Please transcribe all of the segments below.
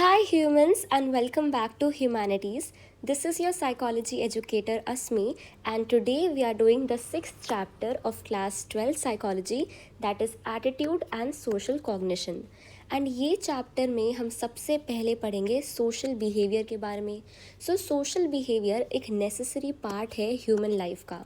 Hi, humans, and welcome back to Humanities. This is your psychology educator Asmi, and today we are doing the sixth chapter of class 12 psychology, that is attitude and social cognition. And ये chapter में हम सबसे पहले पढ़ेंगे social behaviour के बारे में. Social behaviour एक नेसेसरी पार्ट है ह्यूमन लाइफ का.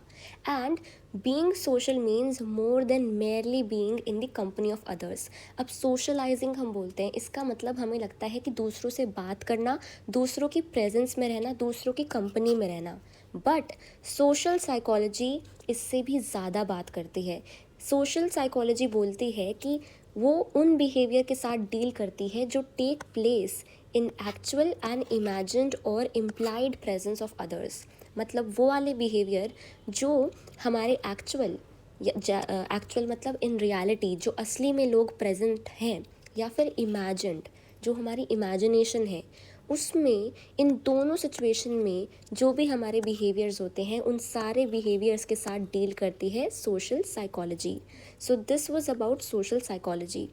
And being social means more than merely being in the company of others. अब सोशलाइजिंग हम बोलते हैं, इसका मतलब हमें लगता है कि दूसरों से बात करना, दूसरों की प्रेजेंस में रहना, दूसरों की कंपनी में रहना. बट सोशल साइकोलॉजी इससे भी ज़्यादा बात करती है. सोशल साइकोलॉजी बोलती है कि वो उन बिहेवियर के साथ डील करती है जो take place in actual and imagined or implied presence of others. मतलब वो वाले बिहेवियर जो हमारे एक्चुअल मतलब इन रियलिटी जो असली में लोग प्रेजेंट हैं, या फिर इमेजिन्ड जो हमारी इमेजिनेशन है, उसमें इन दोनों सिचुएशन में जो भी हमारे बिहेवियर्स होते हैं उन सारे बिहेवियर्स के साथ डील करती है social psychology. So this was about social psychology.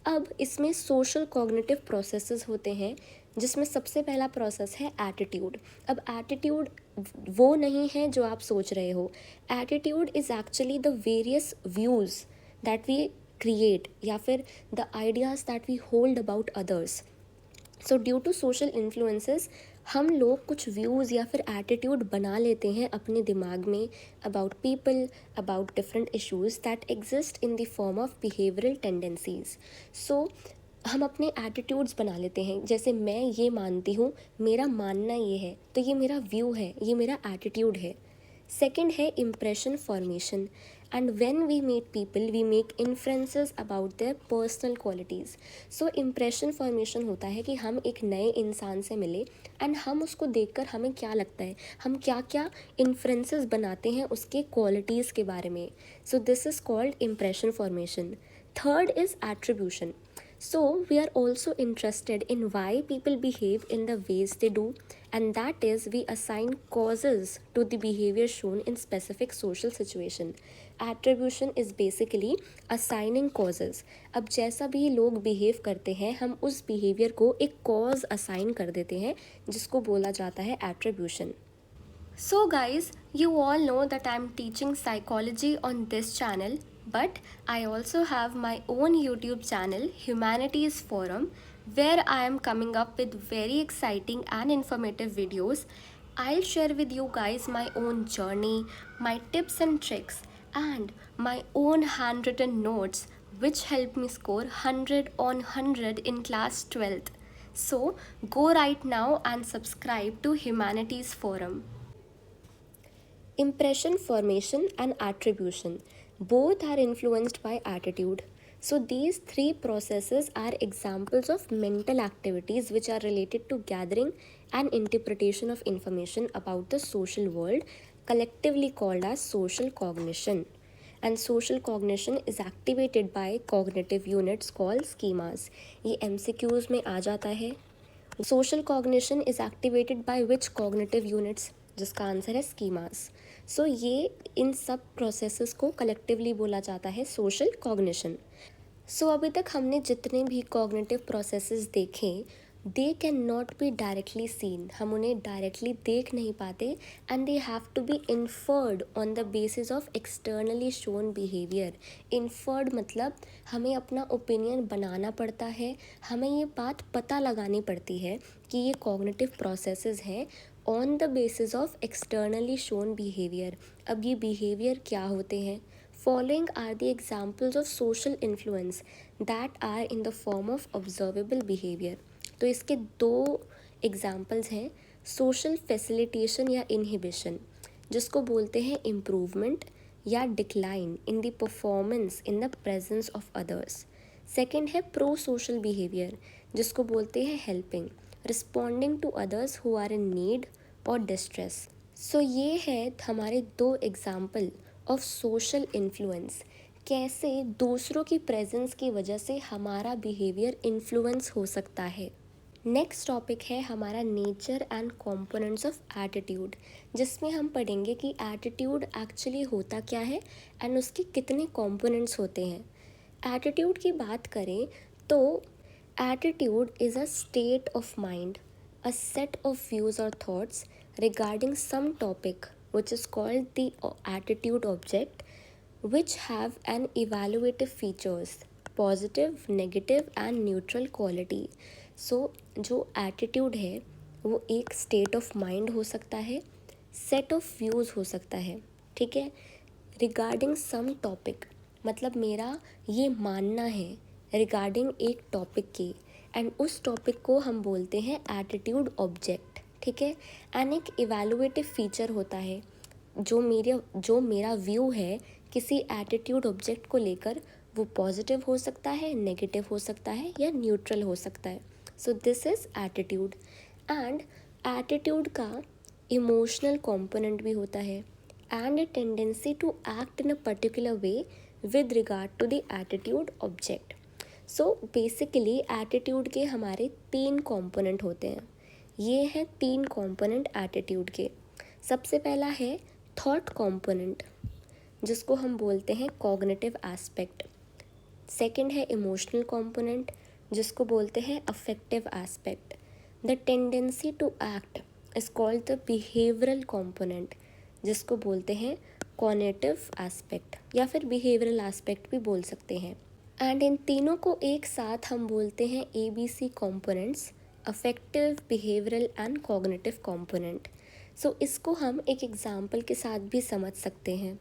अब इसमें सोशल कॉग्निटिव प्रोसेसेस होते हैं, जिसमें सबसे पहला प्रोसेस है एटीट्यूड. अब एटीट्यूड वो नहीं है जो आप सोच रहे हो. Attitude is actually the various views that we create, या फिर the ideas that we hold about others. So due to social influences हम लोग कुछ व्यूज़ या फिर एटीट्यूड बना लेते हैं अपने दिमाग में about people, about different issues that exist in the form of behavioural tendencies. So हम अपने एटीट्यूड्स बना लेते हैं. जैसे मैं ये मानती हूँ, मेरा मानना ये है, तो ये मेरा व्यू है, ये मेरा एटीट्यूड है. सेकेंड है impression formation. And when we meet people we make inferences about their personal qualities. So impression formation होता है कि हम एक नए इंसान से मिले एंड हम उसको देखकर हमें क्या लगता है, हम क्या क्या इन्फ्रेंसेस बनाते हैं उसके क्वालिटीज़ के बारे में. सो this is called impression formation. Third is attribution. So, we are also interested in why people behave in the ways they do, and that is, we assign causes to the behavior shown in specific social situation. Attribution is basically assigning causes. अब जैसा भी लोग behave करते हैं, हम उस behavior को एक cause assign कर देते हैं, जिसको बोला जाता है attribution. So guys, you all know that I'm teaching psychology on this channel, but I also have my own YouTube channel, Humanities Forum, where I am coming up with very exciting and informative videos. I'll share with you guys my own journey, my tips and tricks, and my own handwritten notes which helped me score 100 on 100 in class 12th. So go right now and subscribe to Humanities Forum. Impression formation and attribution both are influenced by attitude. So these three processes are examples of mental activities which are related to gathering and interpretation of information about the social world, collectively called as social cognition. And social cognition is activated by cognitive units called schemas. ये MCQs में आ जाता है. Social cognition is activated by which cognitive units? जिसका answer है schemas. सो ये इन सब processes को collectively बोला जाता है सोशल कॉग्निशन. सो अभी तक हमने जितने भी कॉग्निटिव प्रोसेसेस देखे, they can not be directly seen. हम उन्हें डायरेक्टली देख नहीं पाते and they have to be inferred on the basis of externally shown behaviour. Inferred मतलब हमें अपना ओपिनियन बनाना पड़ता है, हमें ये बात पता लगानी पड़ती है कि ये कॉग्निटिव प्रोसेसेस हैं on the basis of externally shown behaviour. अब ये बिहेवियर क्या होते हैं? Following are the examples of social influence that are in the form of observable behaviour. तो इसके दो एग्जाम्पल्स हैं, सोशल फैसिलिटेशन या इनहिबिशन, जिसको बोलते हैं इम्प्रूवमेंट या decline in the performance in the presence of others. Second है प्रो सोशल बिहेवियर, जिसको बोलते हैं helping, responding to others who are in need or distress. So ये है हमारे दो एग्जाम्पल ऑफ सोशल इन्फ्लुएंस, कैसे दूसरों की प्रेजेंस की वजह से हमारा बिहेवियर इन्फ्लुएंस हो सकता है. नेक्स्ट टॉपिक है हमारा nature and components of attitude, जिसमें हम पढ़ेंगे कि एटीट्यूड एक्चुअली होता क्या है एंड उसके कितने कॉम्पोनेंट्स होते हैं. एटीट्यूड की बात करें तो Attitude is a state of mind, a set of views or thoughts regarding some topic, which is called the attitude object, which have an evaluative features positive, negative and neutral quality. So जो attitude है वो एक state of mind हो सकता है, set of views हो सकता है, ठीक है, रिगार्डिंग सम टॉपिक मतलब मेरा ये मानना है रिगार्डिंग एक टॉपिक की, एंड उस टॉपिक को हम बोलते हैं एटीट्यूड ऑब्जेक्ट, ठीक है। एंड एक इवैल्यूएटिव फीचर होता है जो मेरा व्यू है किसी एटीट्यूड ऑब्जेक्ट को लेकर, वो पॉजिटिव हो सकता है, नेगेटिव हो सकता है या न्यूट्रल हो सकता है। So this is attitude. And attitude का इमोशनल कंपोनेंट भी होता है and a tendency to act in a particular way with regard to the attitude object. So basically attitude के हमारे 3 component होते हैं। ये हैं 3 component attitude के। सबसे पहला है thought component जिसको हम बोलते हैं cognitive aspect। सेकेंड है emotional component जिसको बोलते हैं affective aspect। The tendency to act is called the behavioral component जिसको बोलते हैं कॉग्निटिव एस्पेक्ट या फिर बिहेवियरल एस्पेक्ट भी बोल सकते हैं। एंड इन तीनों को एक साथ हम बोलते हैं ABC components, affective, behavioural and cognitive component. So इसको हम एक एग्जांपल के साथ भी समझ सकते हैं।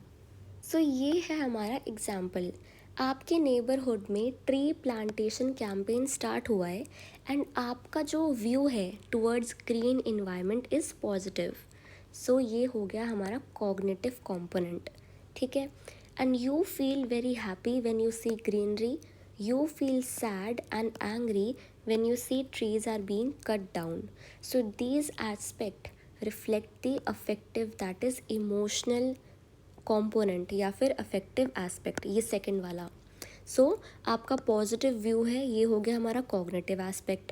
सो ये है हमारा एग्जांपल। आपके नेबरहुड में ट्री प्लांटेशन कैंपेन स्टार्ट हुआ है एंड आपका जो व्यू है towards green environment is positive. So ये हो गया हमारा कॉग्निटिव कंपोनेंट, ठीक है। And you feel very happy when you see greenery, you feel sad and angry when you see trees are being cut down. So these aspect reflect the affective that is emotional component या फिर affective aspect, ये second वाला। सो आपका positive view है, ये हो गया हमारा कॉग्निटिव एस्पेक्ट।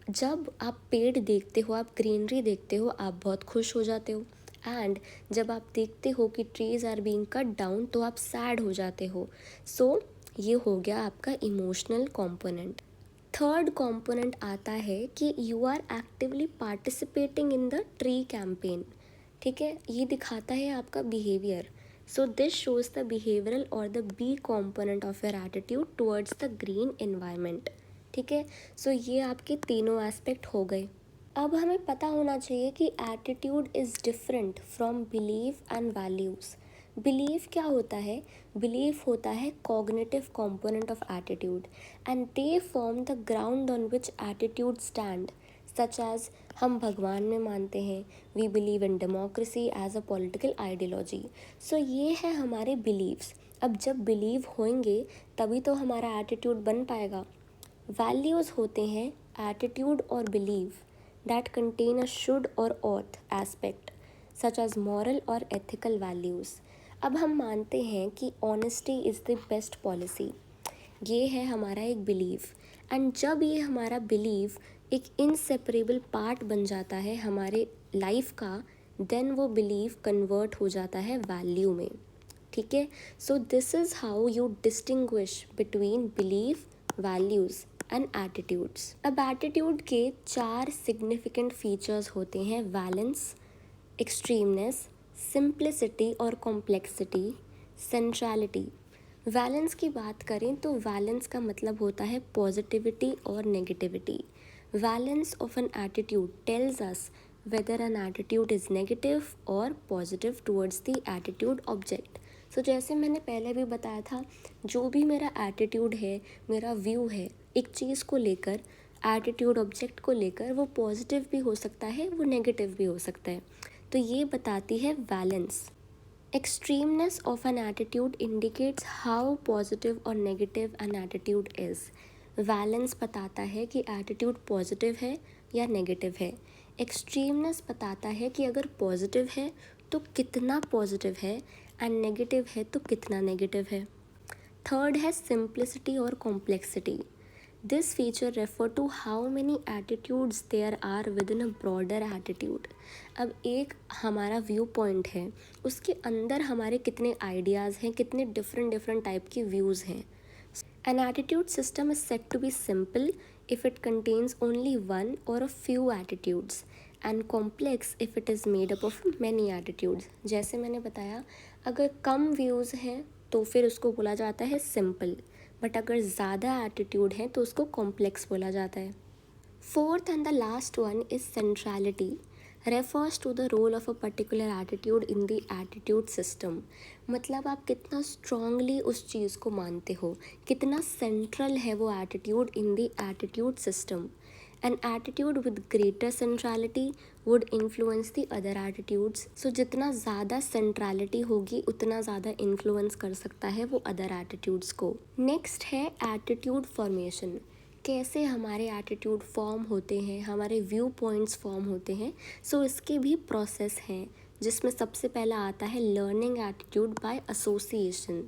जब आप पेड़ देखते हो, आप ग्रीनरी देखते हो, आप बहुत खुश हो जाते हो। एंड जब आप देखते हो कि trees are being cut down तो आप सैड हो जाते हो। सो ये हो गया आपका इमोशनल कंपोनेंट। थर्ड कंपोनेंट आता है कि you are actively participating in the tree campaign, ठीक है, ये दिखाता है आपका behaviour. So this shows the behavioural और the B component of your attitude towards the green environment, ठीक है। सो ये आपके तीनों एस्पेक्ट हो गए। अब हमें पता होना चाहिए कि attitude is different from belief and values. Belief क्या होता है? बिलीफ होता है cognitive component of attitude and they form the ground on which attitude stand, such as हम भगवान में मानते हैं, we believe in democracy as a political ideology. So ये है हमारे बिलीव्स। अब जब बिलीव होंगे तभी तो हमारा एटीट्यूड बन पाएगा। वैल्यूज़ होते हैं एटीट्यूड और believe that contain a should or ought aspect such as moral और एथिकल वैल्यूज़। अब हम मानते हैं कि honesty is the best policy, ये है हमारा एक बिलीव। एंड जब ये हमारा बिलीव एक इनसेपरेबल पार्ट बन जाता है हमारे लाइफ का, देन वो बिलीव कन्वर्ट हो जाता है वैल्यू में, ठीक है। So this is how you distinguish between believe, values and attitudes. अब एटीट्यूड के 4 सिग्निफिकेंट फीचर्स होते हैं: वैलेंस, एक्सट्रीमनेस, सिंप्लिसिटी और कॉम्प्लेक्सिटी, सेंट्रलिटी। वैलेंस की बात करें तो वैलेंस का मतलब होता है पॉजिटिविटी और negativity. Valence of an attitude tells us whether an attitude is negative or positive towards the attitude object। सो जैसे मैंने पहले भी बताया था, जो भी मेरा एटीट्यूड है, मेरा व्यू है एक चीज़ को लेकर, एटीट्यूड ऑब्जेक्ट को लेकर, वो पॉजिटिव भी हो सकता है, वो नेगेटिव भी हो सकता है। तो ये बताती है valence. Extremeness of an attitude indicates how positive और negative an attitude is. Valence बताता है कि एटीट्यूड पॉजिटिव है या नेगेटिव है। एक्सट्रीमनेस बताता है कि अगर पॉजिटिव है तो कितना पॉजिटिव है एंड नेगेटिव है तो कितना नेगेटिव है। थर्ड है सिंप्लिसिटी और complexity. This feature refer to how many attitudes there are within a broader attitude. अब एक हमारा व्यू पॉइंट है, उसके अंदर हमारे कितने आइडियाज़ हैं, कितने डिफरेंट टाइप के व्यूज़ हैं। An attitude system is said to be simple if it contains only one or a few attitudes, and complex if it is made up of many attitudes. जैसे मैंने बताया, अगर कम views हैं तो फिर उसको बोला जाता है सिंपल, बट अगर ज़्यादा एटीट्यूड है तो उसको कॉम्प्लेक्स बोला जाता है. Fourth and the last one is centrality. Refers to the role of a particular attitude in the attitude system. मतलब आप कितना strongly उस चीज़ को मानते हो, कितना central है वो attitude in the attitude system. An attitude with greater centrality would influence the other attitudes. So जितना ज़्यादा centrality होगी उतना ज़्यादा influence कर सकता है वो other attitudes को. Next है attitude formation. कैसे हमारे एटीट्यूड फॉर्म होते हैं, हमारे व्यू पॉइंट्स फॉर्म होते हैं. सो इसके भी प्रोसेस हैं, जिसमें सबसे पहला आता है learning attitude by association.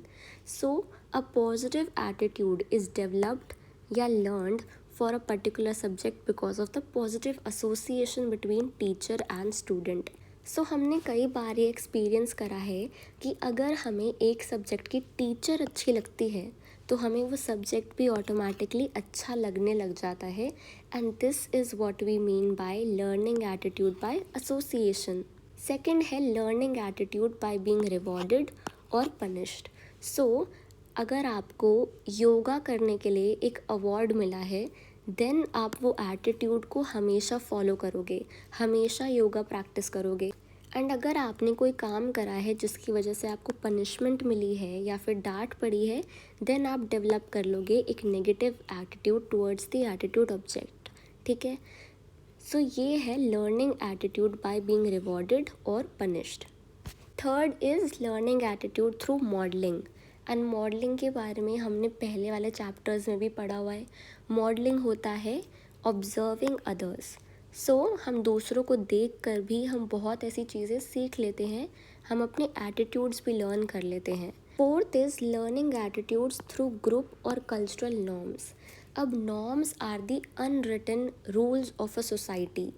So a positive attitude is developed या learned for a particular subject because of the positive association between teacher and student. So हमने कई बार ये एक्सपीरियंस करा है कि अगर हमें एक सब्जेक्ट की टीचर अच्छी लगती है तो हमें वो सब्जेक्ट भी ऑटोमेटिकली अच्छा लगने लग जाता है. And this is what we mean by learning attitude by association. Second है learning attitude by being rewarded और पनिश्ड. सो अगर आपको योगा करने के लिए एक अवार्ड मिला है, देन आप वो एटीट्यूड को हमेशा फॉलो करोगे, हमेशा योगा प्रैक्टिस करोगे. एंड अगर आपने कोई काम करा है जिसकी वजह से आपको पनिशमेंट मिली है या फिर डांट पड़ी है, देन आप डेवलप कर लोगे एक negative attitude towards the attitude object. ठीक है. सो ये है learning attitude by being rewarded और punished. Third is learning attitude through modelling. And modelling के बारे में हमने पहले वाले चैप्टर्स में भी पढ़ा हुआ है. मॉडलिंग होता है ऑब्जर्विंग अदर्स. सो हम दूसरों को देख कर भी हम बहुत ऐसी चीज़ें सीख लेते हैं, हम अपने एटीट्यूड्स भी लर्न कर लेते हैं. Fourth is learning attitudes through group और कल्चरल नॉर्म्स. अब norms are the unwritten rules of a society.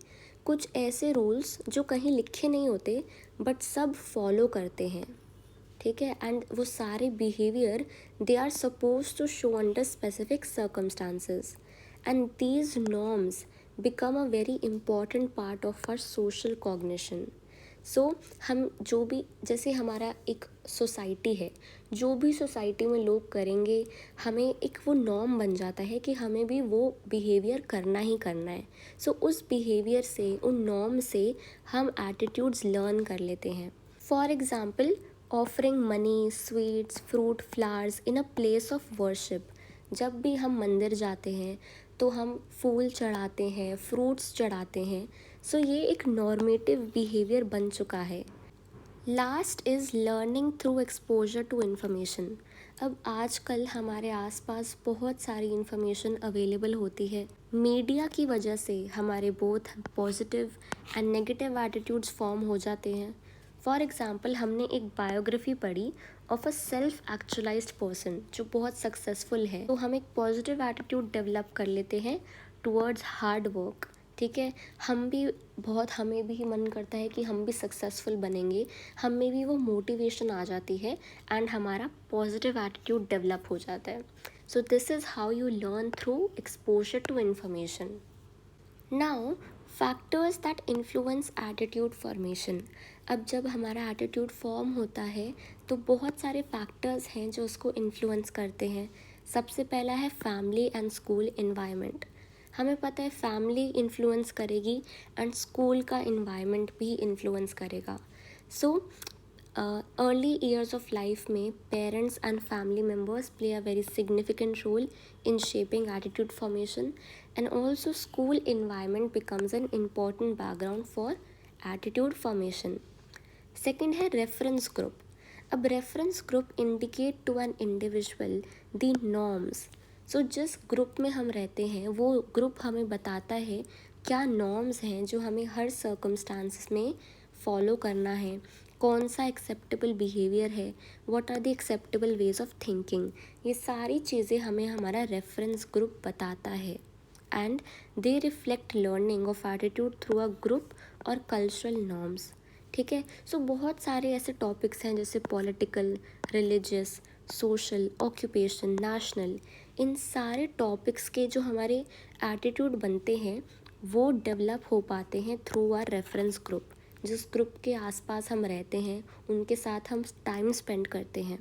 कुछ ऐसे रूल्स जो कहीं लिखे नहीं होते बट सब फॉलो करते हैं. ठीक है. एंड वो सारे behaviour they are suppose to show under specific circumstances. And these norms become a very important part of our social cognition. So हम जो भी, जैसे हमारा एक सोसाइटी है, जो भी सोसाइटी में लोग करेंगे हमें एक वो नॉर्म बन जाता है कि हमें भी वो बिहेवियर करना ही करना है. सो उस बिहेवियर से, उन नॉर्म से हम एटीट्यूड्स लर्न कर लेते हैं. For example, offering money, sweets, fruit, flowers in a place of worship. जब भी हम मंदिर जाते हैं तो हम फूल चढ़ाते हैं, फ्रूट्स चढ़ाते हैं. सो ये एक नॉर्मेटिव बिहेवियर बन चुका है. Last is learning through exposure to information. अब आजकल हमारे आसपास बहुत सारी इन्फॉर्मेशन अवेलेबल होती है. मीडिया की वजह से हमारे both positive and negative attitudes form हो जाते हैं. फॉर एग्ज़ाम्पल, हमने एक बायोग्राफी पढ़ी ऑफ अ सेल्फ एक्चुअलाइज्ड पर्सन जो बहुत सक्सेसफुल है, तो हम एक पॉजिटिव एटीट्यूड डेवलप कर लेते हैं टुवर्ड्स हार्ड वर्क. ठीक है. हमें भी मन करता है कि हम भी सक्सेसफुल बनेंगे, हम में भी वो मोटिवेशन आ जाती है एंड हमारा पॉजिटिव एटीट्यूड डेवलप हो जाता है. So this is how you learn through exposure to information. Now, factors that influence attitude formation. अब जब हमारा एटीट्यूड फॉर्म होता है तो बहुत सारे फैक्टर्स हैं जो उसको इन्फ्लुएंस करते हैं. सबसे पहला है फैमिली एंड स्कूल इन्वायरमेंट. हमें पता है फैमिली इन्फ्लुएंस करेगी एंड स्कूल का इन्वायरमेंट भी इन्फ्लुएंस करेगा. सो early years of life में parents and family members play a very significant role in shaping attitude formation, and also school environment becomes an important background for attitude formation. Second है reference group. अब reference group indicate to an individual the norms. So जिस group में हम रहते हैं वो group हमें बताता है क्या नॉर्म्स हैं जो हमें हर सर्कमस्टांसिस में फॉलो करना है, कौन सा एक्सेप्टेबल बिहेवियर है, what are the acceptable ways of thinking. ये सारी चीज़ें हमें हमारा रेफरेंस ग्रुप बताता है. And they reflect learning of attitude through a group और कल्चरल नॉर्म्स. ठीक है. सो बहुत सारे ऐसे टॉपिक्स हैं जैसे political, religious, social, occupation, national. इन सारे टॉपिक्स के जो हमारे एटीट्यूड बनते हैं वो डेवलप हो पाते हैं थ्रू आवर रेफरेंस ग्रुप। जिस ग्रुप के आसपास हम रहते हैं उनके साथ हम टाइम स्पेंड करते हैं।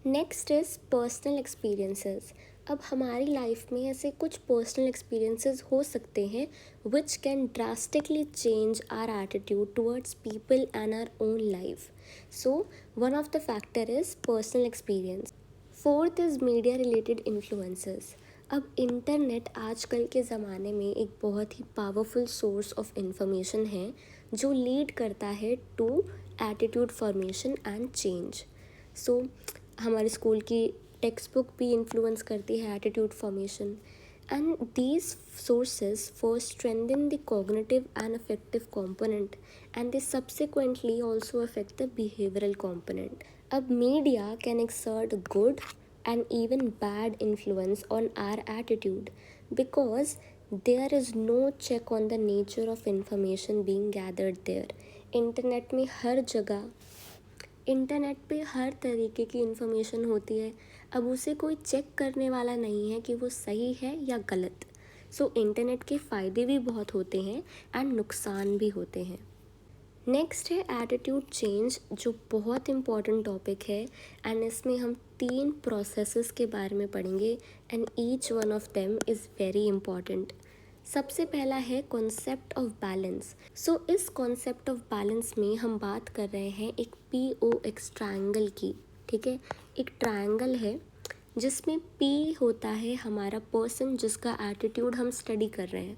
Next is personal experiences. अब हमारी लाइफ में ऐसे कुछ पर्सनल एक्सपीरियंसेस हो सकते हैं which can drastically change our attitude towards people and our own life. So one of the factor is personal experience. Fourth is media related influences. अब internet आजकल के ज़माने में एक बहुत ही पावरफुल सोर्स ऑफ इंफॉर्मेशन है जो लीड करता है to attitude formation and change. So हमारे स्कूल की टेक्स्ट बुक भी इन्फ्लुएंस करती है attitude formation, and these sources first strengthen the cognitive and affective component and they subsequently also affect the behavioral component. अब media can exert good and even bad influence on our attitude because there is no check on the nature of information being gathered there. Internet पे हर तरीके की information होती है। अब उसे कोई check करने वाला नहीं है कि वो सही है या गलत। सो इंटरनेट के फ़ायदे भी बहुत होते हैं एंड नुकसान भी होते हैं। नेक्स्ट है एटीट्यूड चेंज, जो बहुत इम्पॉर्टेंट टॉपिक है एंड इसमें हम 3 प्रोसेसेस के बारे में पढ़ेंगे and each one of them is very important. सबसे पहला है कॉन्सेप्ट ऑफ बैलेंस। सो इस कॉन्सेप्ट ऑफ बैलेंस में हम बात कर रहे हैं एक POX ट्रायंगल की। ठीक है, एक ट्रायंगल है जिसमें P होता है हमारा पर्सन जिसका एटीट्यूड हम स्टडी कर रहे हैं,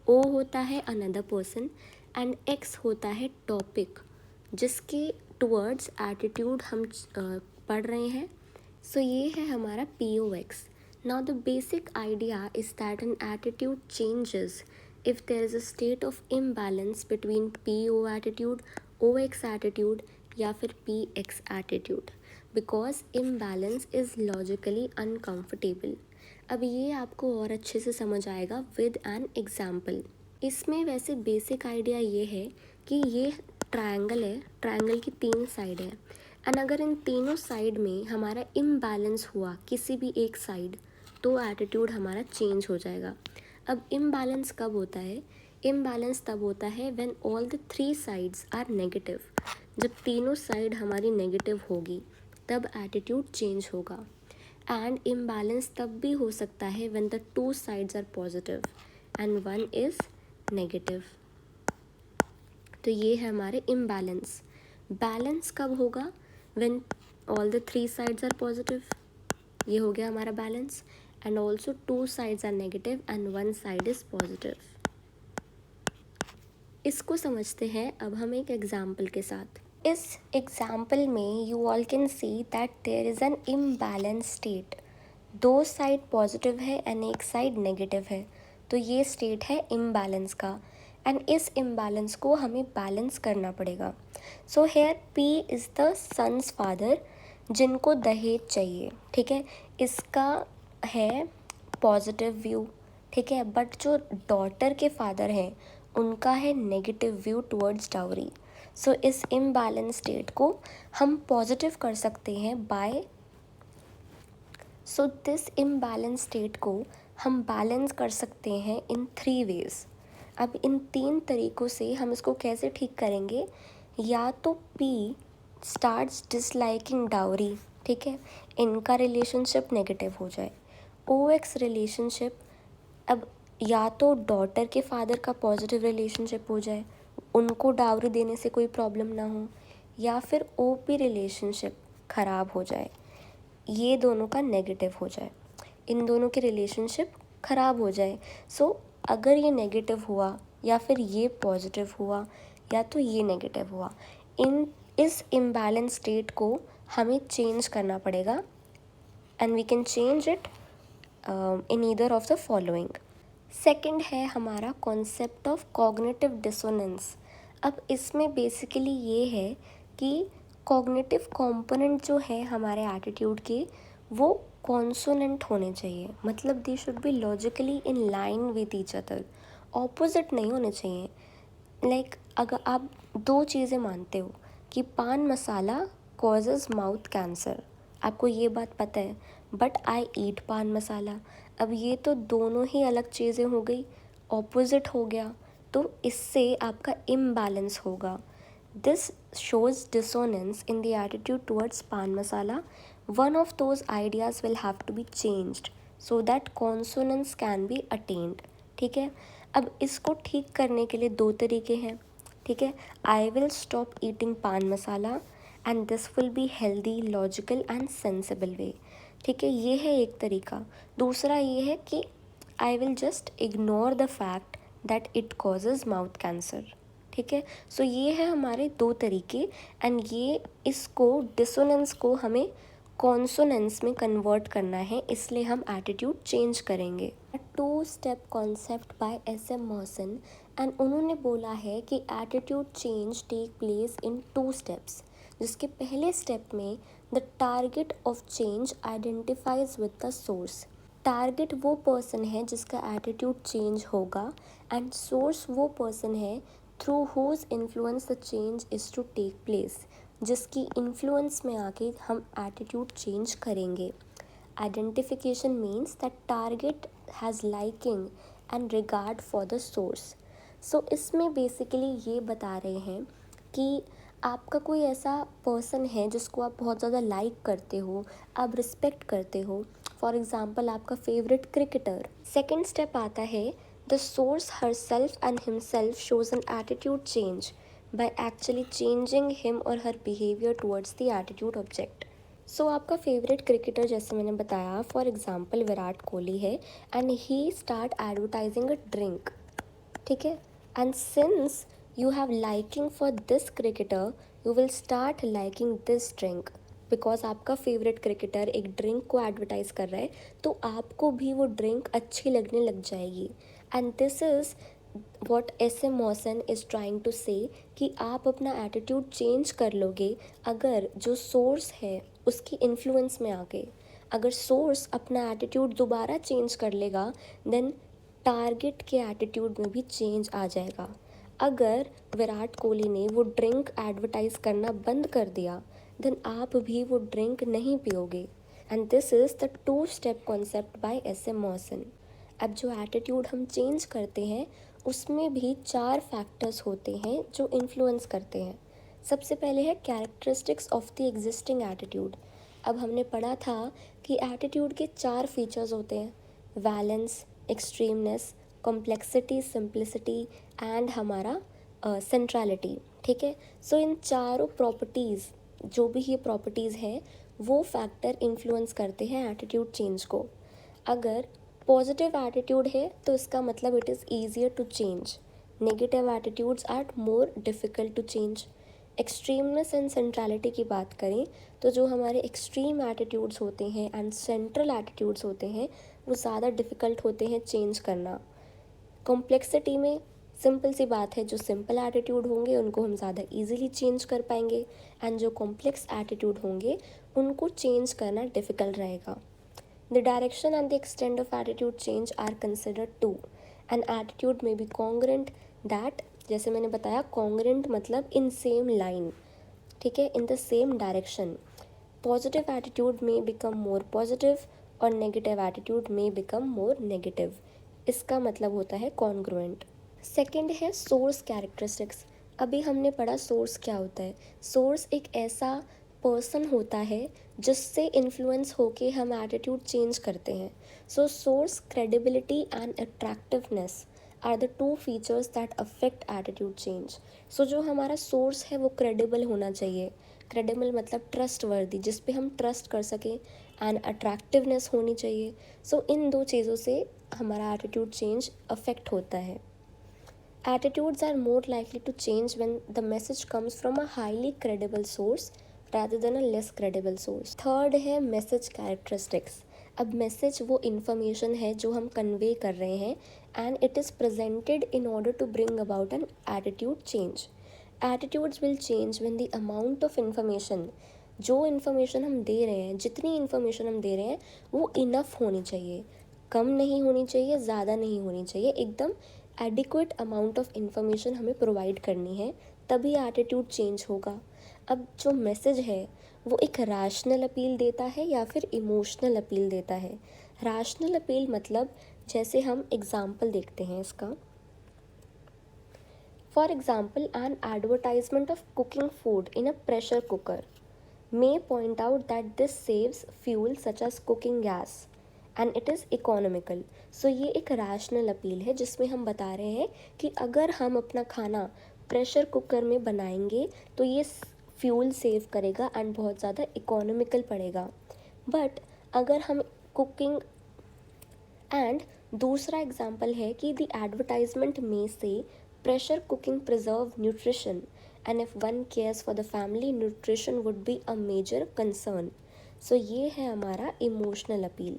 O होता है अनदर पर्सन एंड X होता है टॉपिक जिसके टुवर्ड्स एटीट्यूड हम पढ़ रहे हैं। सो ये है हमारा POX. Now the basic idea is that an attitude changes if there is a state of imbalance between PO attitude, OX attitude या फिर PX attitude because imbalance is logically uncomfortable. अब ये आपको और अच्छे से समझ आएगा with an example. इसमें वैसे बेसिक आइडिया ये है कि ये ट्रायंगल है, ट्रायंगल की 3 साइड है एंड अगर इन तीनों साइड में हमारा इम्बैलेंस हुआ किसी भी एक साइड तो एटीट्यूड हमारा चेंज हो जाएगा। अब इम्बैलेंस कब होता है? इम्बैलेंस तब होता है when all the 3 sides are negative. जब तीनों साइड हमारी नेगेटिव होगी तब एटीट्यूड चेंज होगा। एंड इम्बैलेंस तब भी हो सकता है when the 2 sides are positive and 1 is negative. तो ये है हमारे इम्बैलेंस। बैलेंस कब होगा? When all the 3 sides are positive, ये हो गया हमारा balance, and also 2 sides are negative and 1 side is positive. इसको समझते हैं अब हम एक एग्जाम्पल के साथ। इस एग्जाम्पल में you all can see that there is an imbalance state. 2 side positive है एंड एक साइड नेगेटिव है, तो ये स्टेट है इम्बैलेंस का एंड इस इम्बैलेंस को हमें बैलेंस करना पड़ेगा। So here P is the son's father जिनको दहेज चाहिए। ठीक है, इसका है पॉजिटिव व्यू। ठीक है, बट जो डॉटर के फादर हैं उनका है नेगेटिव व्यू टुवर्ड्स डाउरी। सो इस इम्बैलेंस स्टेट को हम पॉजिटिव कर सकते हैं दिस इम्बैलेंस स्टेट को हम बैलेंस कर सकते हैं इन 3 वेज। अब इन 3 तरीक़ों से हम इसको कैसे ठीक करेंगे? या तो P स्टार्ट्स डिसलाइकिंग डाउरी, ठीक है, इनका रिलेशनशिप नेगेटिव हो जाए। OX रिलेशनशिप, अब या तो डॉटर के फादर का पॉजिटिव रिलेशनशिप हो जाए, उनको डाउरी देने से कोई प्रॉब्लम ना हो, या फिर OP रिलेशनशिप ख़राब हो जाए, ये दोनों का नेगेटिव हो जाए, इन दोनों के रिलेशनशिप ख़राब हो जाए। सो अगर ये नेगेटिव हुआ या फिर ये पॉजिटिव हुआ या तो ये नेगेटिव हुआ, इस इम्बैलेंस स्टेट को हमें चेंज करना पड़ेगा and we can change it in either of the following. Second है हमारा कॉन्सेप्ट ऑफ कॉग्निटिव डिसोनेंस। अब इसमें बेसिकली ये है कि कॉग्निटिव कंपोनेंट जो है हमारे एटीट्यूड के वो कॉन्सोनेंट होने चाहिए, मतलब they should be logically in line with each other, opposite नहीं होने चाहिए। लाइक अगर आप 2 चीज़ें मानते हो कि पान मसाला कॉजेज़ माउथ कैंसर, आपको ये बात पता है, बट आई ईट पान मसाला। अब ये तो दोनों ही अलग चीज़ें हो गई, ऑपोजिट हो गया, तो इससे आपका इम्बैलेंस होगा। This shows dissonance in the attitude towards pan masala. One of those ideas will have to be changed so that consonance can be attained. ठीक है, अब इसको ठीक करने के लिए दो तरीके हैं। ठीक है, I will stop eating paan masala and this will be healthy, logical and sensible way. ठीक है, ये है एक तरीका। दूसरा ये है कि I will just ignore the fact that it causes mouth cancer. ठीक है, सो ये है हमारे दो तरीके एंड ये इसको डिसोनेंस को हमें कॉन्सोनेंस में कन्वर्ट करना है, इसलिए हम एटीट्यूड चेंज करेंगे। 2 step concept by S M. Mohsin and उन्होंने बोला है कि attitude change take place in 2 steps, जिसके पहले स्टेप में the target of change identifies with the source. Target वो पर्सन है जिसका एटीट्यूड चेंज होगा एंड सोर्स वो पर्सन है through whose influence the change is to take place, जिसकी इन्फ्लुएंस में आके हम एटीट्यूड चेंज करेंगे। Identification means that target has liking and regard for the source. So इसमें बेसिकली ये बता रहे हैं कि आपका कोई ऐसा पर्सन है जिसको आप बहुत ज़्यादा लाइक करते हो, आप रिस्पेक्ट करते हो, फॉर एग्ज़ाम्पल आपका फेवरेट क्रिकेटर। सेकेंड स्टेप आता है the source herself and himself shows an attitude change by actually changing him or her behavior towards the attitude object. So आपका फेवरेट क्रिकेटर जैसे मैंने बताया फॉर एग्जांपल विराट कोहली है and he start advertising a drink. ठीक है, and since you have liking for this cricketer you will start liking this drink, because आपका favourite cricketer एक drink को एडवर्टाइज कर रहा है तो आपको भी वो ड्रिंक अच्छी लगने लग जाएगी। And this is what S M. Mohsin is trying to say कि आप अपना एटीट्यूड चेंज कर लोगे अगर जो सोर्स है उसकी इन्फ्लुएंस में आके। अगर सोर्स अपना एटीट्यूड दोबारा चेंज कर लेगा देन टारगेट के एटीट्यूड में भी चेंज आ जाएगा। अगर विराट कोहली ने वो ड्रिंक एडवर्टाइज करना बंद कर दिया देन आप भी वो ड्रिंक नहीं पियोगे। And this is the 2 step concept by S M. Mawson. अब जो एटीट्यूड हम चेंज करते हैं उसमें भी 4 फैक्टर्स होते हैं जो इन्फ्लुएंस करते हैं। सबसे पहले है characteristics of the existing attitude. अब हमने पढ़ा था कि एटीट्यूड के 4 फीचर्स होते हैं, वैलेंस, एक्सट्रीमनेस, कॉम्प्लेक्सिटी, सिंप्लिसिटी एंड हमारा सेंट्रलिटी। ठीक है, सो इन चारों प्रॉपर्टीज़, जो भी ये प्रॉपर्टीज़ हैं वो फैक्टर इन्फ्लुएंस करते हैं एटीट्यूड चेंज को। अगर पॉजिटिव एटीट्यूड है तो इसका मतलब it is easier to change, negative attitudes are more difficult to change. Extremeness and centrality की बात करें तो जो हमारे एक्सट्रीम एटीट्यूड्स होते हैं एंड सेंट्रल एटीट्यूड्स होते हैं वो ज़्यादा डिफ़िकल्ट होते हैं चेंज करना। कॉम्प्लेक्सिटी में सिंपल सी बात है, जो सिंपल एटीट्यूड होंगे उनको हम ज़्यादा इजीली चेंज कर पाएंगे एंड जो कॉम्प्लेक्स एटीट्यूड होंगे उनको चेंज करना डिफ़िकल्ट रहेगा। The direction and the extent of attitude change are considered too. An attitude may be congruent that, जैसे मैंने बताया congruent मतलब in same line, ठीक है, in the same direction. Positive attitude may become more positive और negative attitude may become more negative. इसका मतलब होता है congruent. सेकेंड है सोर्स कैरेक्टरिस्टिक्स। अभी हमने पढ़ा सोर्स क्या होता है। सोर्स एक ऐसा पर्सन होता है जिससे इन्फ्लुएंस होके हम एटीट्यूड चेंज करते हैं। So source, credibility and attractiveness are the 2 features that affect attitude change. So जो हमारा सोर्स है वो क्रेडिबल होना चाहिए। क्रेडिबल मतलब ट्रस्ट वर्दी, जिस पे हम ट्रस्ट कर सकें, एंड अट्रैक्टिवनेस होनी चाहिए। सो इन 2 चीज़ों से हमारा एटीट्यूड चेंज अफेक्ट होता है। Attitudes are more likely to change when the message comes from a highly credible source rather than a less credible source. Third है मैसेज कैरेक्टरिस्टिक्स। अब मैसेज वो इन्फॉर्मेशन है जो हम कन्वे कर रहे हैं and it is presented in order to bring about an attitude change. Attitudes will change when the amount of information, जो इन्फॉर्मेशन हम दे रहे हैं, जितनी इन्फॉर्मेशन हम दे रहे हैं वो इनफ होनी चाहिए, कम नहीं होनी चाहिए, ज़्यादा नहीं होनी चाहिए, एकदम एडिक्वेट अमाउंट ऑफ इंफॉर्मेशन हमें प्रोवाइड करनी है, तभी एटीट्यूड चेंज होगा। अब जो मैसेज है वो एक रैशनल अपील देता है या फिर इमोशनल अपील देता है। रैशनल अपील मतलब, जैसे हम एग्जाम्पल देखते हैं इसका। For example, an advertisement of cooking food in a pressure cooker may point out that this saves fuel such as cooking gas and it is economical. So ये एक रैशनल अपील है जिसमें हम बता रहे हैं कि अगर हम अपना खाना प्रेशर कुकर में बनाएंगे तो ये फ्यूल सेव करेगा एंड बहुत ज़्यादा इकोनॉमिकल पड़ेगा। बट अगर हम कुकिंग एंड दूसरा एग्जाम्पल है कि द एडवर्टाइजमेंट में से pressure cooking preserve nutrition and if one cares for the family, nutrition would be a major concern. So ये है हमारा इमोशनल अपील।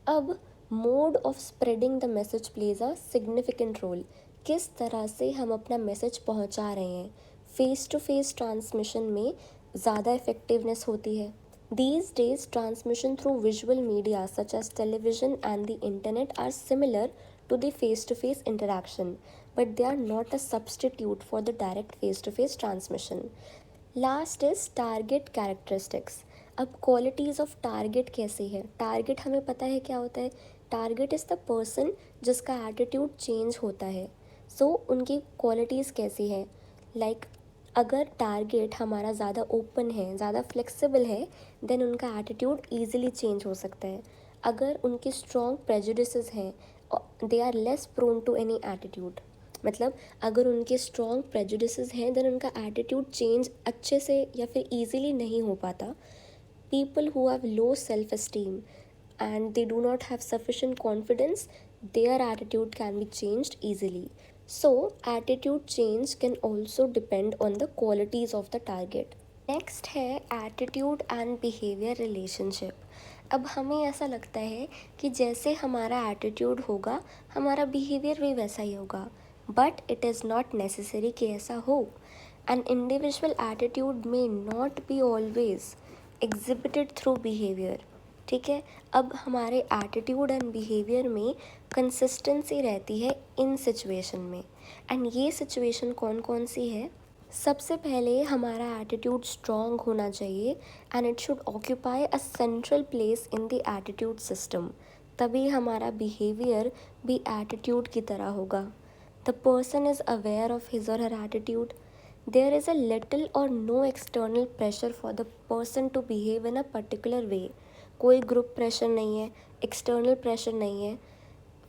अब mode of spreading the message plays a significant role. किस तरह से हम अपना मैसेज पहुंचा रहे हैं। फेस टू फेस ट्रांसमिशन में ज़्यादा इफेक्टिवनेस होती है। These days, transmission through visual media such as television and the internet are similar to the face-to-face interaction, but they are not a substitute for the direct face-to-face transmission. Last is target characteristics. अब qualities of target कैसे है। Target हमें पता है क्या होता है। Target is the person जिसका एटीट्यूड चेंज होता है। सो उनकी क्वालिटीज़ कैसी है। लाइक अगर टारगेट हमारा ज़्यादा ओपन है, ज़्यादा फ्लेक्सिबल है, देन उनका एटीट्यूड ईजिली चेंज हो सकता है। अगर उनके स्ट्रॉन्ग प्रेजुडिसेस हैं, they are less prone to any attitude. मतलब अगर उनके स्ट्रॉन्ग प्रेजुडिसेस हैं, देन उनका एटीट्यूड चेंज अच्छे से या फिर ईजिली नहीं हो पाता। People who have low self esteem and they do not have sufficient confidence, their attitude can be changed easily. So, attitude change can also depend on the qualities of the target. Next है attitude and behavior relationship. अब हमें ऐसा लगता है कि जैसे हमारा attitude होगा, हमारा behavior भी वैसा ही होगा, but it is not necessary कि ऐसा हो. An individual attitude may not be always exhibited through behavior. ठीक है। अब हमारे एटीट्यूड एंड बिहेवियर में कंसिस्टेंसी रहती है इन सिचुएशन में। एंड ये सिचुएशन कौन कौन सी है। सबसे पहले हमारा एटीट्यूड स्ट्रॉन्ग होना चाहिए and it should occupy a central place in the attitude system. तभी हमारा बिहेवियर भी एटीट्यूड की तरह होगा। The person is aware of his और her attitude. There is a little और no external pressure for the person to behave in a particular way. कोई group pressure नहीं है, एक्सटर्नल प्रेशर नहीं है।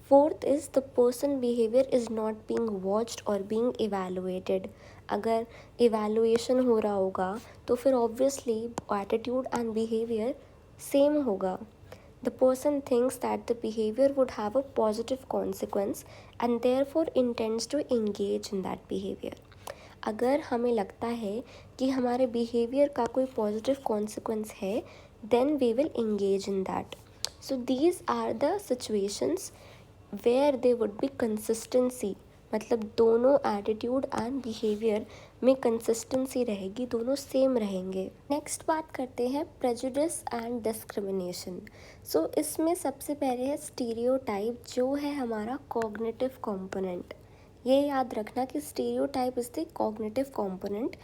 Fourth is the person behaviour is not being watched और being evaluated. अगर evaluation हो रहा होगा तो फिर obviously attitude and behaviour same होगा। The person thinks that the behaviour would have a positive consequence and therefore intends to engage in that behaviour. अगर हमें लगता है कि हमारे बिहेवियर का कोई पॉजिटिव कॉन्सिक्वेंस है, then we will engage in that. So these are the situations where there would be consistency. मतलब दोनों एटीट्यूड एंड बिहेवियर में कंसिस्टेंसी रहेगी, दोनों सेम रहेंगे। नेक्स्ट बात करते हैं प्रेजुडिस एंड डिस्क्रिमिनेशन। सो इसमें सबसे पहले है स्टीरियोटाइप, जो है हमारा कॉग्निटिव कंपोनेंट। ये याद रखना कि stereotype is the cognitive component,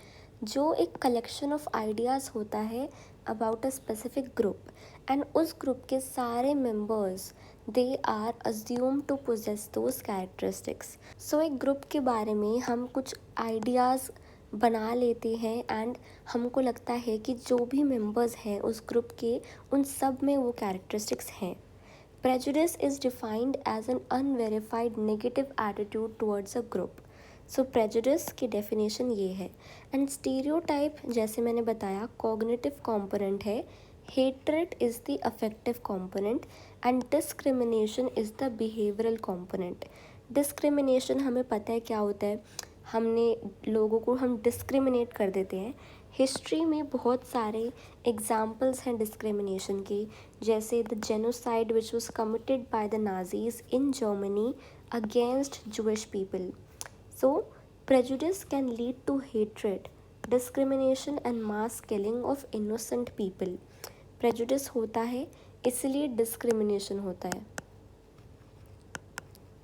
जो एक कलेक्शन ऑफ आइडियाज़ होता है about a specific group and उस ग्रुप के सारे members they are assume to possess those characteristics. So एक ग्रुप के बारे में हम कुछ आइडियाज़ बना लेते हैं एंड हमको लगता है कि जो भी मेंबर्स हैं उस ग्रुप के, उन सब में वो कैरेक्टरिस्टिक्स हैं। Prejudice is defined as an unverified negative attitude towards a group. So prejudice की डेफिनेशन ये है। एंड स्टीरियोटाइप जैसे मैंने बताया कॉग्निटिव कंपोनेंट है, hatred is the affective component and discrimination is the behavioural component. Discrimination हमें पता है क्या होता है, हमने लोगों को हम डिस्क्रिमिनेट कर देते हैं। हिस्ट्री में बहुत सारे एग्जाम्पल्स हैं डिस्क्रिमिनेशन के, जैसे the genocide which was committed by the Nazis in Germany against Jewish people. So, prejudice can lead to hatred, discrimination and mass killing of innocent people. Prejudice होता है इसलिए discrimination होता है।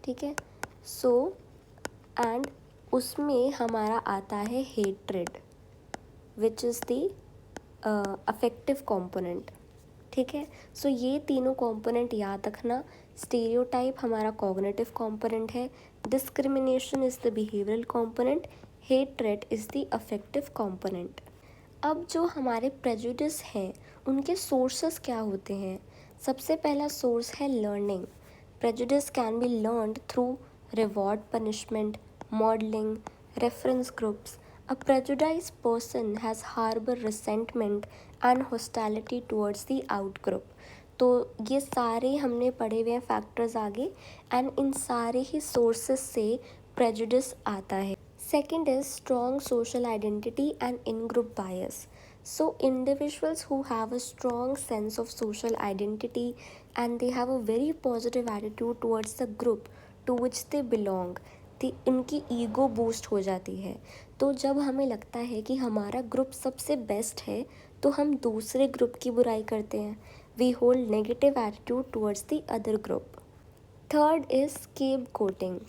ठीक है। So, एंड उसमें हमारा आता है hatred which is the affective component. ठीक है, सो ये तीनों कॉम्पोनेंट याद रखना। स्टीरियोटाइप हमारा कॉग्निटिव कॉम्पोनेंट है, discrimination is the behavioural component, hatred is the affective component. अब जो हमारे प्रेजुडिस हैं उनके सोर्सेस क्या होते हैं? सबसे पहला सोर्स है learning. Prejudice can be learned through reward punishment, modelling, reference groups. A prejudiced person has harbor resentment and hostility towards the out group। तो ये सारे हमने पढ़े हुए हैं फैक्टर्स आगे, एंड इन सारे ही सोर्सेस से प्रेजुडिस आता है। Second is strong social identity and in-group bias. So individuals who have a strong sense of social identity and they have a very positive attitude towards the group to which they belong, उनकी ego boost हो जाती है। तो जब हमें लगता है कि हमारा ग्रुप सबसे बेस्ट है तो हम दूसरे ग्रुप की बुराई करते हैं। We hold negative attitude towards the other group. Third is scapegoating.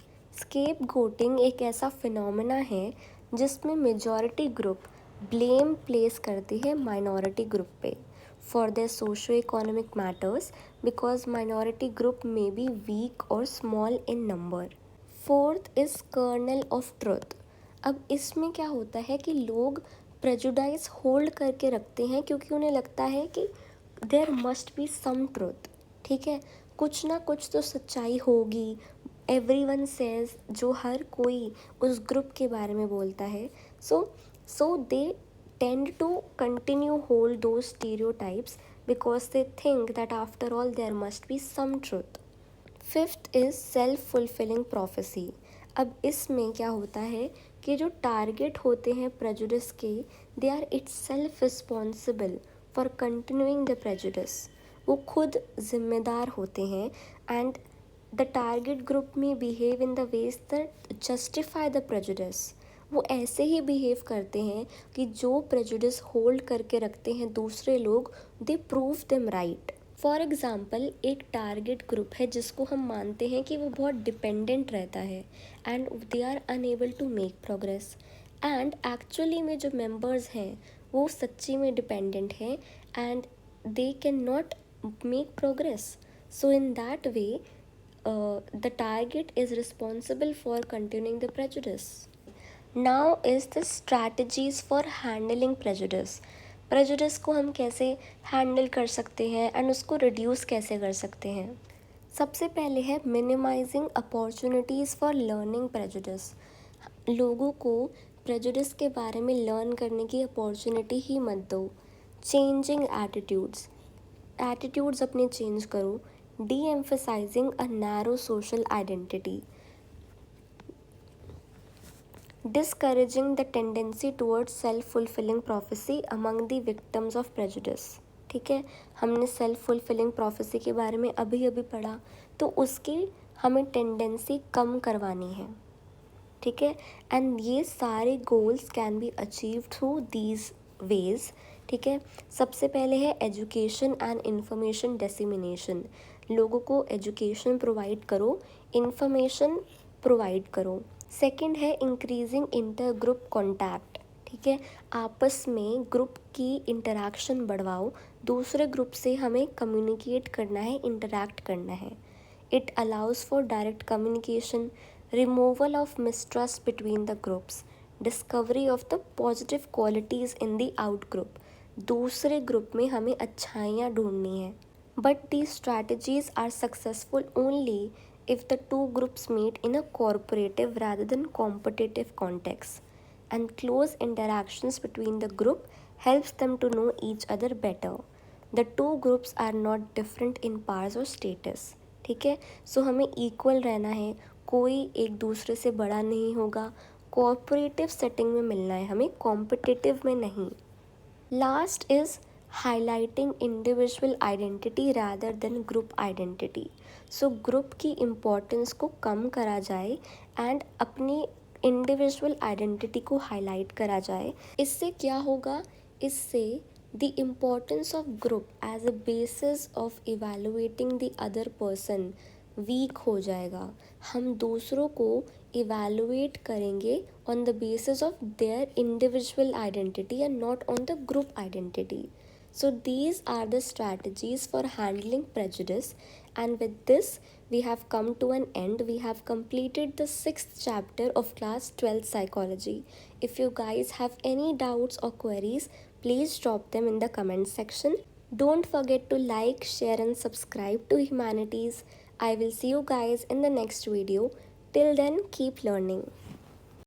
Scapegoating एक ऐसा फिनोमेना है जिसमें मेजॉरिटी ग्रुप ब्लेम प्लेस करती है माइनॉरिटी ग्रुप पे for their socio economic matters, because minority group में बी वीक और small in number. Fourth is kernel of truth. अब इसमें क्या होता है कि लोग प्रेजुडाइज होल्ड करके रखते हैं क्योंकि उन्हें लगता है कि there must be some truth. ठीक है, कुछ ना कुछ तो सच्चाई होगी। एवरीवन सेज, जो हर कोई उस ग्रुप के बारे में बोलता है, so they tend to continue hold those stereotypes because they think that after all there must be some truth. Fifth is self fulfilling prophecy. अब इसमें क्या होता है कि जो टारगेट होते हैं प्रेजुडिस के, they are its self responsible for continuing the prejudice. वो खुद जिम्मेदार होते हैं एंड द टारगेट ग्रुप में behave in the ways that justify the prejudice. वो ऐसे ही बिहेव करते हैं कि जो प्रेजुडिस होल्ड करके रखते हैं दूसरे लोग, they prove them right. For example, एक टारगेट ग्रुप है जिसको हम मानते हैं कि वो बहुत डिपेंडेंट रहता है and they are unable to make progress, and actually में जो मेंबर्स हैं वो सच्ची में डिपेंडेंट हैं and they can not make progress. So in that way the target is responsible for continuing the prejudice. Now is the strategies for handling prejudice. Prejudice को हम कैसे हैंडल कर सकते हैं एंड उसको रिड्यूस कैसे कर सकते हैं? सबसे पहले है minimising opportunities for learning prejudice. लोगों को प्रेजुडिस के बारे में लर्न करने की अपॉर्चुनिटी ही मत दो। चेंजिंग एटीट्यूड्स अपने चेंज करो। D emphasising a narrow social identity. Discouraging the tendency towards self-fulfilling prophecy among the victims of prejudice। ठीक है, हमने सेल्फ फुलफिलिंग प्रोफेसी के बारे में अभी अभी पढ़ा, तो उसकी हमें टेंडेंसी कम करवानी है। ठीक है, एंड ये सारे goals can be achieve through these veg. ठीक है, सबसे पहले है एजुकेशन एंड इंफॉर्मेशन डिसेमिनेशन। लोगों को एजुकेशन प्रोवाइड करो, इंफॉर्मेशन प्रोवाइड करो। सेकंड है इंक्रीजिंग इंटर ग्रुप कॉन्टैक्ट। ठीक है, आपस में ग्रुप की इंटरेक्शन बढ़वाओ। दूसरे ग्रुप से हमें कम्युनिकेट करना है, इंटरेक्ट करना है। It allows for direct communication, removal of mistrust between the groups, discovery of the positive qualities in the out group. दूसरे ग्रुप में हमें अच्छाइयाँ ढूंढनी है, but these strategies are successful only if the two groups meet in a cooperative rather than competitive context, and close interactions between the group helps them to know each other better. The two groups are not different in powers or status। ठीक है, सो हमें equal रहना है, कोई एक दूसरे से बड़ा नहीं होगा। कोऑपरेटिव सेटिंग में मिलना है हमें, कॉम्पिटिटिव में नहीं। Last is highlighting individual identity rather than group identity. So group की इम्पोर्टेंस को कम करा जाए एंड अपनी इंडिविजुअल आइडेंटिटी को हाईलाइट करा जाए। इससे क्या होगा? इससे the importance of group as a basis of evaluating the other person weak हो जाएगा। हम दूसरों को इवैल्यूएट करेंगे on the basis of their individual identity and not on the group identity. So these are the strategies for handling prejudice, and with this we have come to an end. We have completed the 6th chapter of class 12 psychology. If you guys have any doubts or queries, please drop them in the comment section. Don't forget to like, share and subscribe to Humanities. I will see you guys in the next video. Till then, keep learning.